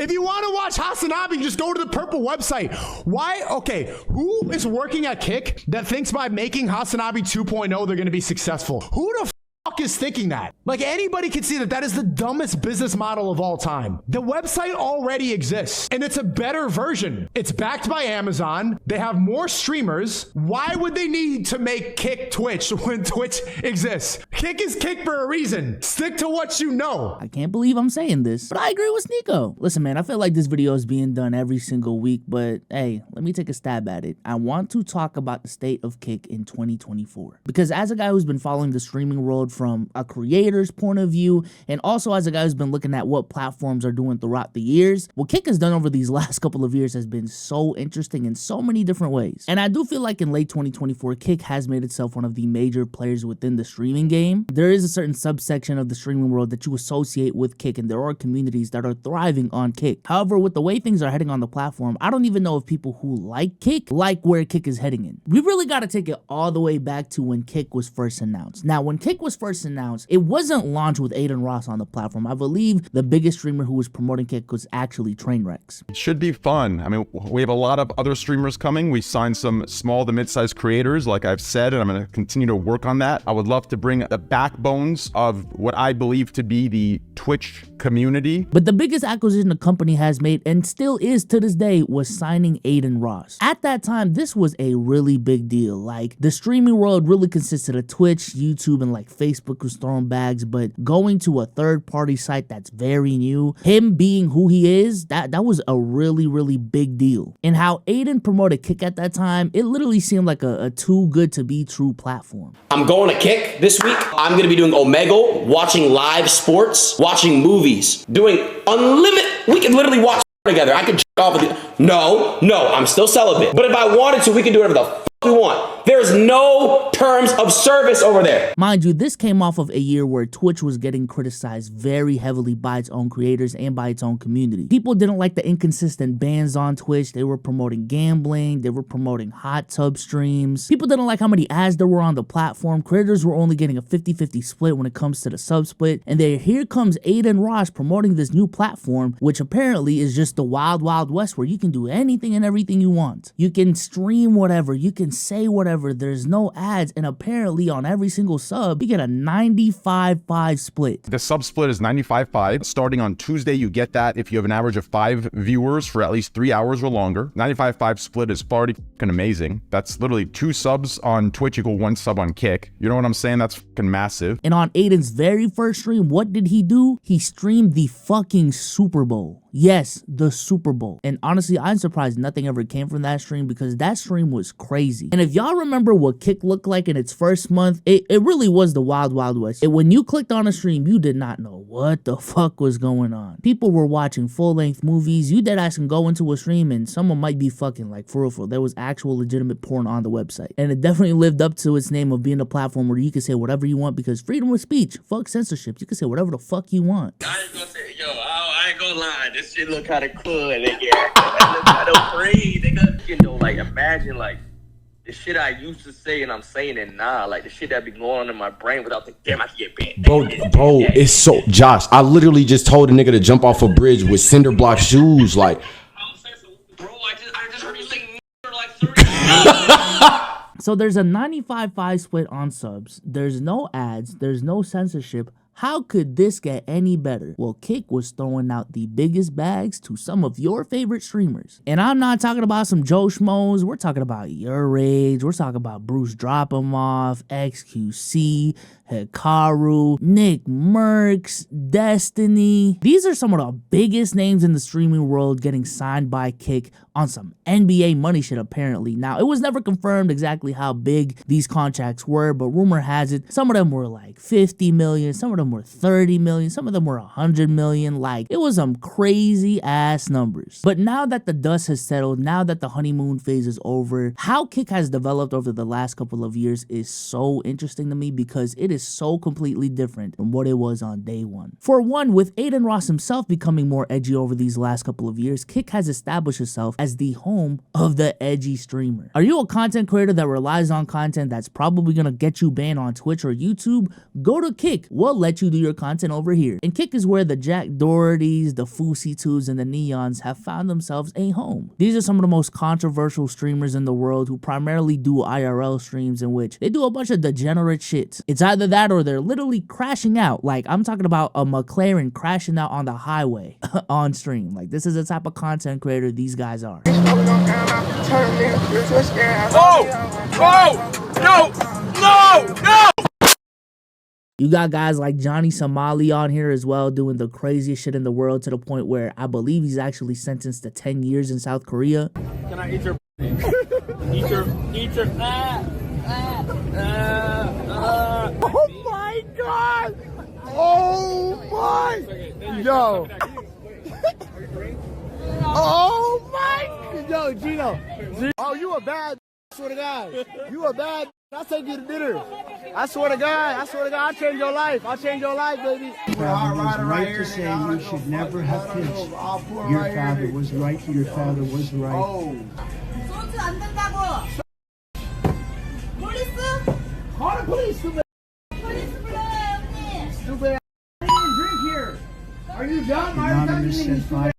If you want to watch Hasanabi, just go to the purple website. Why? Okay, who is working at Kick that thinks by making Hasanabi 2.0 they're going to be successful? Who the fuck is thinking that? Like, anybody can see that that is the dumbest business model of all time. The website already exists, and it's a better version. It's backed by Amazon. They have more streamers. Why would they need to make Kick Twitch when Twitch exists? Kick is Kick for a reason. Stick to what you know. I can't believe I'm saying this, but I agree with Sneako. Listen, man, I feel like this video is being done every single week, but hey, let me take a stab at it. I want to talk about the state of Kick in 2024. Because as a guy who's been following the streaming world from a creator's point of view, and also as a guy who's been looking at what platforms are doing throughout the years, what Kick has done over these last couple of years has been so interesting in so many different ways. And I do feel like in late 2024, Kick has made itself one of the major players within the streaming game. There is a certain subsection of the streaming world that you associate with Kick, and there are communities that are thriving on Kick. However, with the way things are heading on the platform, I don't even know if people who like Kick like where Kick is heading in. We really got to take it all the way back to when Kick was first announced. Now, when Kick was first announced, it wasn't launched with Adin Ross on the platform. I believe the biggest streamer who was promoting Kick was actually Trainwrecks. It should be fun. I mean, we have a lot of other streamers coming. We signed some small to mid-sized creators, like I've said, and I'm going to continue to work on that. I would love to bring the backbones of what I believe to be the Twitch community. But the biggest acquisition the company has made, and still is to this day, was signing Adin Ross. At that time, this was a really big deal. Like, the streaming world really consisted of Twitch, YouTube, and like Facebook was throwing bags, but going to a third-party site that's very new, him being who he is, that was a really big deal. And how Adin promoted Kick at that time, it literally seemed like a too good to be true platform. I'm going to Kick this week. I'm going to be doing Omegle, watching live sports, watching movies, doing unlimited. We can literally watch together. I can check off with you. No, I'm still celibate. But if I wanted to, we can do whatever the fuck we want. There's no terms of service over there. Mind you, this came off of a year where Twitch was getting criticized very heavily by its own creators and by its own community. People didn't like the inconsistent bans on Twitch. They were promoting gambling. They were promoting hot tub streams. People didn't like how many ads there were on the platform. Creators were only getting a 50-50 split when it comes to the sub split. And then here comes Adin Ross promoting this new platform, which apparently is just the wild west where you can do anything and everything you want. You can stream whatever. You can say whatever. There's no ads, and apparently on every single sub you get a 95-5 split. The sub split is 95-5. Starting on Tuesday, you get that if you have an average of 5 viewers for at least 3 hours or longer. 95-5 split is pretty fucking amazing. That's literally 2 subs on Twitch equal 1 sub on Kick. You know what I'm saying? That's fucking massive. And on Adin's very first stream, what did he do? He streamed the fucking Super Bowl. Yes, the Super Bowl. And honestly, I'm surprised nothing ever came from that stream, because that stream was crazy. And if y'all remember what Kick looked like in its first month, it really was the wild west. When you clicked on a stream, you did not know what the fuck was going on. People were watching full-length movies. You deadass can go into a stream and someone might be fucking, like, for real. There was actual legitimate porn on the website. And it definitely lived up to its name of being a platform where you can say whatever you want, because freedom of speech, fuck censorship. You can say whatever the fuck you want. I ain't gonna say, I ain't gonna lie, this shit look kinda cool, nigga. That look kinda free, nigga. You know, like, imagine, like, the shit I used to say and I'm saying it now, like the shit that be going on in my brain without thinking, damn, I can get banned. Bro, it's so, Josh, I literally just told a nigga to jump off a bridge with cinder block shoes, like. Bro, I just heard you say like 30 times. So there's a 95-5 split on subs. There's no ads. There's no censorship. How could this get any better? Well, Kick was throwing out the biggest bags to some of your favorite streamers. And I'm not talking about some Joe Schmoes. We're talking about Your Rage. We're talking about Bruce Dropomoff, XQC, Hikaru, Nick Mercs, Destiny. These are some of the biggest names in the streaming world getting signed by Kick on some NBA money shit, apparently. Now, it was never confirmed exactly how big these contracts were, but rumor has it some of them were like 50 million, some of them were 30 million, some of them were 100 million. Like, it was some crazy ass numbers. But now that the dust has settled, now that the honeymoon phase is over, how Kick has developed over the last couple of years is so interesting to me, because it is is so completely different from what it was on day one. For one, with Adin Ross himself becoming more edgy over these last couple of years, Kick has established itself as the home of the edgy streamer. Are you a content creator that relies on content that's probably gonna get you banned on Twitch or YouTube? Go to Kick. We'll let you do your content over here. And Kick is where the Jack Dohertys, the Fousey2s, and the Neons have found themselves a home. These are some of the most controversial streamers in the world who primarily do IRL streams in which they do a bunch of degenerate shit. It's either that or they're literally crashing out. Like, I'm talking about a McLaren crashing out on the highway on stream. Like, this is the type of content creator these guys are. No! You got guys like Johnny Somali on here as well, doing the craziest shit in the world, to the point where I believe he's actually sentenced to 10 years in South Korea. Can I eat your eat your Oh my god! Oh my! Yo! Oh my! Yo, Gino! Oh, you a bad, I swear to God. You a bad, I'll take you to dinner. I swear to God, I'll change your life. I'll change your life, baby. Father was right to say you should never have kids. Your father was right. Your father was right. 소주 안 된다고. 폴리스? Call the police, stupid. 폴리스 불러요, 형님. Stupid. I didn't even drink here. Are you dumb? I already Anonymous done said five.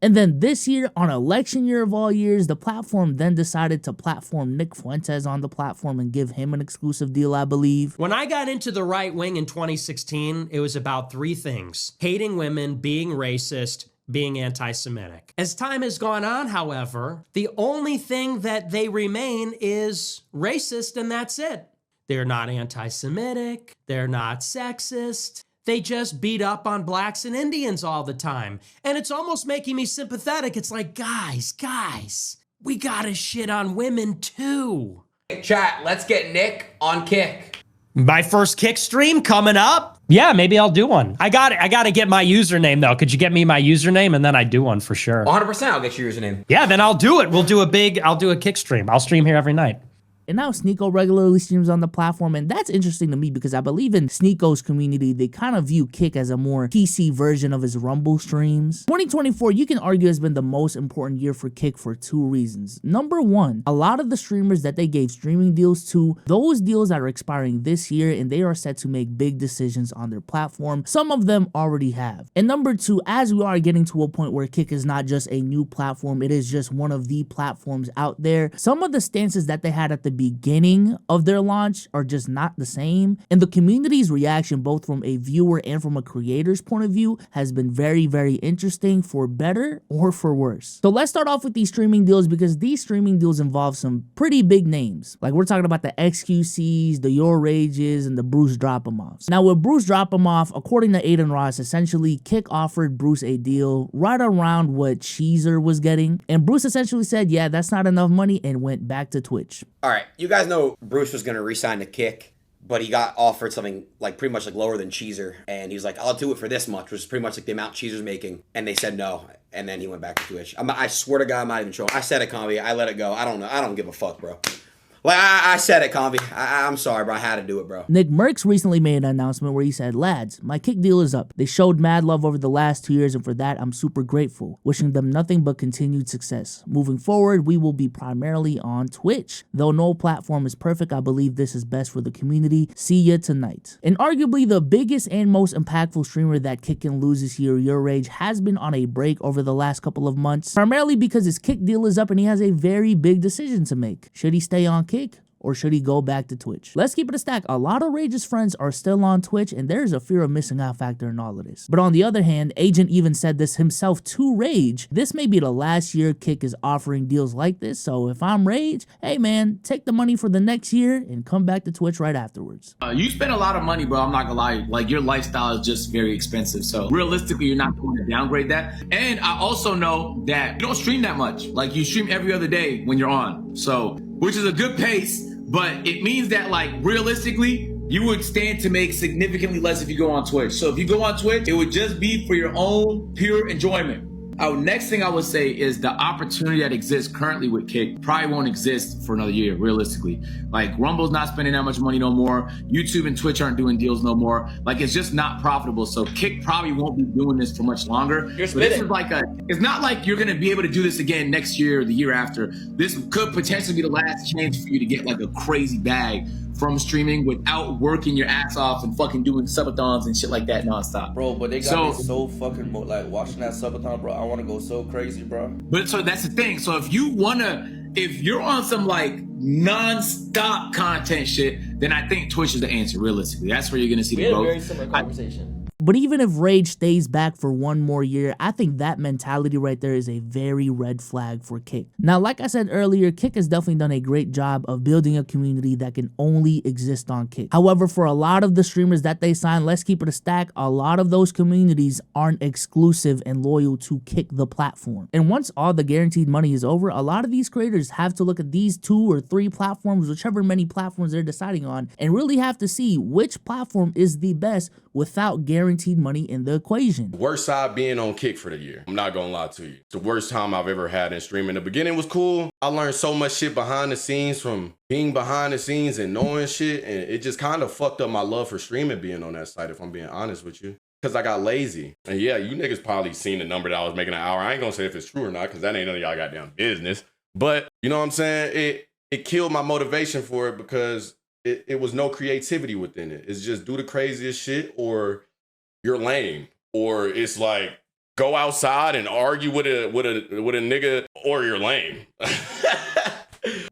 And then this year, on election year of all years, the platform then decided to platform Nick Fuentes on the platform and give him an exclusive deal, I believe. When I got into the right wing in 2016, it was about three things: hating women, being racist, being anti-Semitic. As time has gone on, however, the only thing that they remain is racist, and that's it. They're not anti-Semitic, they're not sexist. They just beat up on blacks and Indians all the time. And it's almost making me sympathetic. It's like, guys, we gotta shit on women too. Chat, let's get Nick on Kick. My first Kick stream coming up? Yeah, maybe I'll do one. I gotta get my username though. Could you get me my username and then I do one for sure? 100% I'll get your username. Yeah, then I'll do it. I'll do a Kick stream. I'll stream here every night. And now Sneako regularly streams on the platform, and that's interesting to me because I believe in Sneako's community, they kind of view Kick as a more PC version of his Rumble streams. 2024, you can argue, has been the most important year for Kick for two reasons. Number one, a lot of the streamers that they gave streaming deals to, those deals are expiring this year and they are set to make big decisions on their platform. Some of them already have. And number two, as we are getting to a point where Kick is not just a new platform, it is just one of the platforms out there, some of the stances that they had at the beginning of their launch are just not the same, and the community's reaction, both from a viewer and from a creator's point of view, has been very, very interesting, for better or for worse. So let's start off with these streaming deals, because these streaming deals involve some pretty big names. Like, we're talking about the XQCs, the Your Rages, and the Bruce Drop-em-offs. Now with Bruce Drop-em-off, according to Adin Ross, essentially Kick offered Bruce a deal right around what Cheezer was getting, and Bruce essentially said, yeah, that's not enough money, and went back to Twitch. All right, you guys know Bruce was going to re-sign to Kick, but he got offered something like pretty much like lower than Cheezer, and he was like, I'll do it for this much, which is pretty much like the amount Cheezer's making, and they said no, and then he went back to Twitch. I swear to God, I'm not even trolling. I said it, Convy. I let it go. I don't know. I don't give a fuck, bro. Like, I said it, Convy. I'm sorry, bro. I had to do it, bro. Nick Merckx recently made an announcement where he said, lads, my Kick deal is up. They showed mad love over the last 2 years, and for that, I'm super grateful. Wishing them nothing but continued success. Moving forward, we will be primarily on Twitch. Though no platform is perfect, I believe this is best for the community. See ya tonight. And arguably the biggest and most impactful streamer that Kick can lose this year, Your Rage, has been on a break over the last couple of months, primarily because his Kick deal is up and he has a very big decision to make. Should he stay on Kick, or should he go back to Twitch? Let's keep it a stack. A lot of Rage's friends are still on Twitch, and there's a fear of missing out factor in all of this. But on the other hand, Agent even said this himself to Rage. This may be the last year Kick is offering deals like this, so if I'm Rage, hey man, take the money for the next year and come back to Twitch right afterwards. You spend a lot of money, bro. I'm not gonna lie. Like, your lifestyle is just very expensive. So realistically, you're not going to downgrade that. And I also know that you don't stream that much. Like, you stream every other day when you're on. So, which is a good pace. But it means that, like, realistically, you would stand to make significantly less if you go on Twitch. So if you go on Twitch, it would just be for your own pure enjoyment. Next thing I would say is the opportunity that exists currently with Kick probably won't exist for another year, realistically. Like, Rumble's not spending that much money no more. YouTube and Twitch aren't doing deals no more. Like, it's just not profitable. So Kick probably won't be doing this for much longer. You're But this spitting. is like it's not like you're gonna be able to do this again next year or the year after. This could potentially be the last chance for you to get like a crazy bag from streaming without working your ass off and fucking doing subathons and shit like that nonstop. Bro, but they got me so fucking like watching that subathon, bro. I want to go so crazy, bro. But so that's the thing. So if you're on some like non-stop content shit, then I think Twitch is the answer, realistically. That's where you're gonna see We the had a growth. very similar conversation. But even if Rage stays back for one more year, I think that mentality right there is a very red flag for Kick. Now, like I said earlier, Kick has definitely done a great job of building a community that can only exist on Kick. However, for a lot of the streamers that they sign, let's keep it a stack, a lot of those communities aren't exclusive and loyal to Kick the platform. And once all the guaranteed money is over, a lot of these creators have to look at these 2 or 3 platforms, whichever many platforms they're deciding on, and really have to see which platform is the best without guaranteed money in the equation. Worst side being on Kick for the year. I'm not gonna lie to you. It's the worst time I've ever had in streaming. The beginning was cool. I learned so much shit behind the scenes from being behind the scenes and knowing shit. And it just kind of fucked up my love for streaming being on that site, if I'm being honest with you. Because I got lazy. And yeah, you niggas probably seen the number that I was making an hour. I ain't gonna say if it's true or not, because that ain't none of y'all goddamn business. But you know what I'm saying? It killed my motivation for it because it was no creativity within it. It's just do the craziest shit or you're lame. Or it's like go outside and argue with a nigga or you're lame.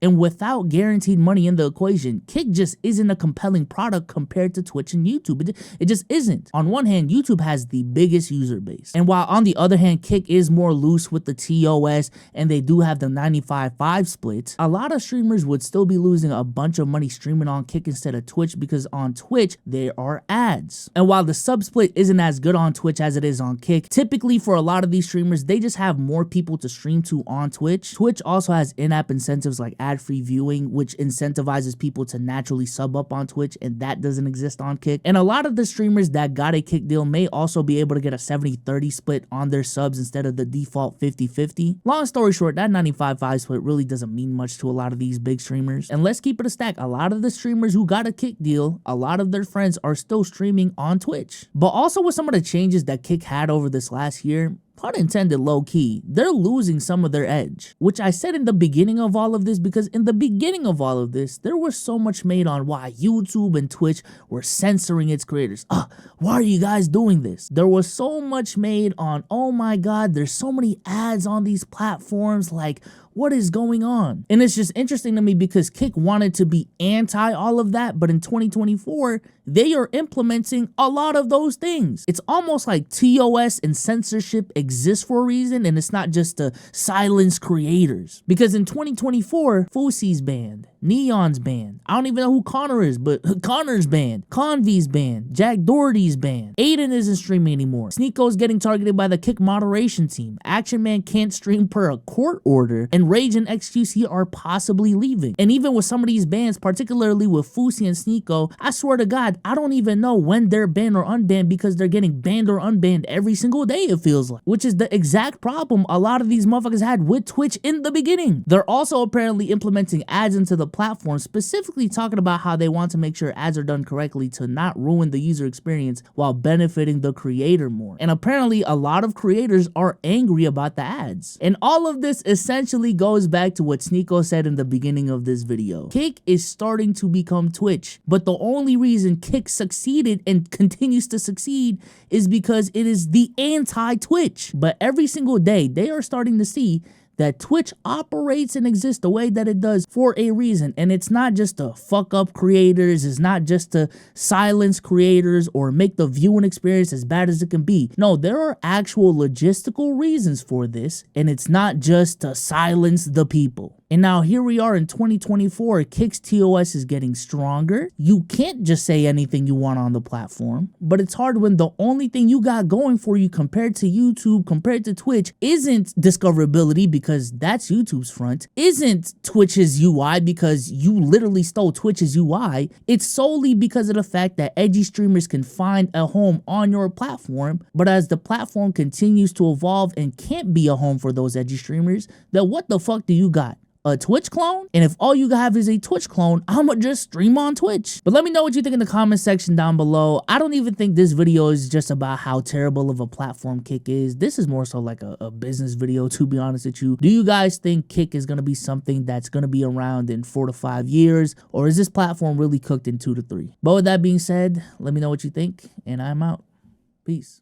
And without guaranteed money in the equation, Kick just isn't a compelling product compared to Twitch and YouTube. It just isn't. On one hand, YouTube has the biggest user base. And while on the other hand, Kick is more loose with the TOS and they do have the 95-5 split, a lot of streamers would still be losing a bunch of money streaming on Kick instead of Twitch because on Twitch, there are ads. And while the sub split isn't as good on Twitch as it is on Kick, typically for a lot of these streamers, they just have more people to stream to on Twitch. Twitch also has in-app incentives like ad-free viewing, which incentivizes people to naturally sub up on Twitch, and that doesn't exist on Kick. And a lot of the streamers that got a Kick deal may also be able to get a 70-30 split on their subs instead of the default 50-50. Long story short, that 95-5 split really doesn't mean much to a lot of these big streamers. And let's keep it a stack, a lot of the streamers who got a Kick deal, a lot of their friends are still streaming on Twitch. But also with some of the changes that Kick had over this last year, pun intended, low-key, they're losing some of their edge. Which I said in the beginning of all of this, because in the beginning of all of this, there was so much made on why YouTube and Twitch were censoring its creators. Why are you guys doing this? There was so much made on, oh my god, there's so many ads on these platforms, like, what is going on? And it's just interesting to me because Kick wanted to be anti all of that, but in 2024, they are implementing a lot of those things. It's almost like TOS and censorship exist for a reason, and it's not just to silence creators. Because in 2024, Fousey's banned, Neon's banned. I don't even know who Connor is, but Connor's banned. Convy's banned. Jack Doherty's banned. Aiden isn't streaming anymore. Sneako's getting targeted by the Kick moderation team. Action Man can't stream per a court order, and Rage and XQC are possibly leaving. And even with some of these bans, particularly with Fousey and Sneako, I swear to God, I don't even know when they're banned or unbanned because they're getting banned or unbanned every single day, it feels like. Which is the exact problem a lot of these motherfuckers had with Twitch in the beginning. They're also apparently implementing ads into the platform, specifically talking about how they want to make sure ads are done correctly to not ruin the user experience while benefiting the creator more. And apparently a lot of creators are angry about the ads. And all of this essentially goes back to what Sneako said in the beginning of this video. Kick is starting to become Twitch, but the only reason Kick succeeded and continues to succeed is because it is the anti-Twitch. But every single day, they are starting to see that Twitch operates and exists the way that it does for a reason. And it's not just to fuck up creators, it's not just to silence creators or make the viewing experience as bad as it can be. No, there are actual logistical reasons for this, and it's not just to silence the people. And now here we are in 2024, Kick's TOS is getting stronger. You can't just say anything you want on the platform, but it's hard when the only thing you got going for you compared to YouTube, compared to Twitch, isn't discoverability because that's YouTube's front, isn't Twitch's UI because you literally stole Twitch's UI. It's solely because of the fact that edgy streamers can find a home on your platform, but as the platform continues to evolve and can't be a home for those edgy streamers, then what the fuck do you got? A Twitch clone? And if all you have is a Twitch clone, I'ma just stream on Twitch. But let me know what you think in the comment section down below. I don't even think this video is just about how terrible of a platform Kick is. This is more so like a business video, to be honest with you. Do you guys think Kick is gonna be something that's gonna be around in 4 to 5 years? Or is this platform really cooked in 2 to 3? But with that being said, let me know what you think, and I'm out. Peace.